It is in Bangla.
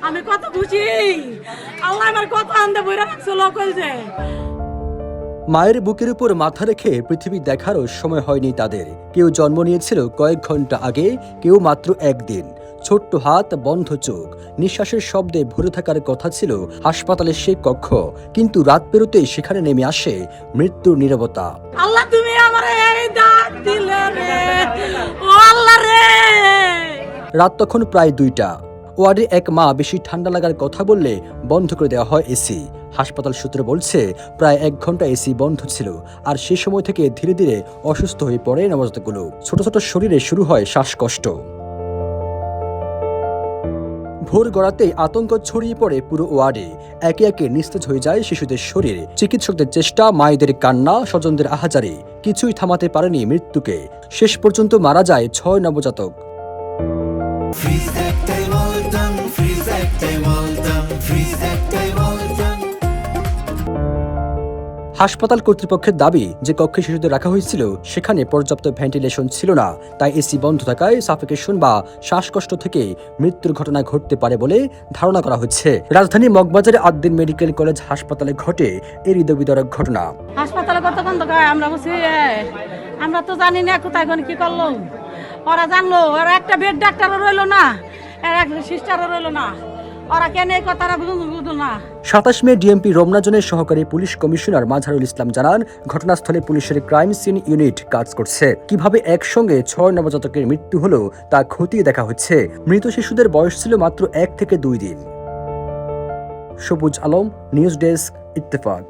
আমি কত খুশি, আল্লাহ আমার কত আনন্দে বইরা রাখছে লোক হয়েছে। মায়ের বুকের উপর মাথা রেখে পৃথিবী দেখারও সময় হয়নি তাদের। কেউ জন্ম নিয়েছিল কয়েক ঘন্টা আগে, কেউ মাত্র একদিন। ছোট্ট হাত, বন্ধ চোখ, নিঃশ্বাসের শব্দে ভরে থাকার কথা ছিল হাসপাতালের সেই কক্ষ, কিন্তু রাত পেরোতেই সেখানে নেমে আসে মৃত্যুর নীরবতা। আল্লাহ তুমি আমার এই দান দিলে রে, ও আল্লাহ রে। রাত তখন প্রায় 2টা। ওয়ার্ডে এক মা বেশি ঠান্ডা লাগার কথা বললে বন্ধ করে দেওয়া হয় এসি। হাসপাতাল সূত্র বলছে প্রায় 1 ঘন্টা এসি বন্ধ ছিল, আর সে সময় থেকে ধীরে ধীরে অসুস্থ হয়ে পড়ে নবজাতকগুলো। ছোট ছোট শরীরে শুরু হয় শ্বাসকষ্ট। ভোর গড়াতেই আতঙ্ক ছড়িয়ে পড়ে পুরো ওয়ার্ডে। একে একে নিস্তেজ হয়ে যায় শিশুদের শরীর। চিকিৎসকদের চেষ্টা, মায়েদের কান্না, স্বজনদের আহাজারি কিছুই থামাতে পারেনি মৃত্যুকে। শেষ পর্যন্ত মারা যায় 6 নবজাতক। হাসপাতাল কর্তৃপক্ষের দাবি যে কক্ষে শিশুদের রাখা হয়েছিল সেখানে পর্যাপ্ত ভেন্টিলেশন ছিল না, তাই এসি বন্ধ থাকায় সাফোকেশন বা শ্বাসকষ্ট থেকে মৃত্যুর ঘটনা ঘটতে পারে বলে ধারণা করা হচ্ছে। রাজধানী মগবাজারে আদ্দিন মেডিকেল কলেজ হাসপাতালে ঘটে এই হৃদয়বিদারক ঘটনা। হাসপাতালে কতক্ষণ তো আমরা বসে, আমরা তো জানি না কোথায় কোন কি করলো। ওরা জানলো, ওরা একটা বেড ডাক্তারও রইলো না, আর এক সিস্টারও রইলো না। ওরা কেন এই কথাটা বুঝলো না। 27 মে ডিএমপি রমনা জোনের সহকারী পুলিশ কমিশনার মাজহারুল ইসলাম জানান, ঘটনাস্থলে পুলিশের ক্রাইম সিন ইউনিট কাজ করছে। কিভাবে একসঙ্গে 6 নবজাতকের মৃত্যু হলো তা খতিয়ে দেখা হচ্ছে। মৃত শিশুদের বয়স ছিল মাত্র 1 থেকে 2 দিন। সবুজ আলম, নিউজ ডেস্ক, ইত্তেফাক।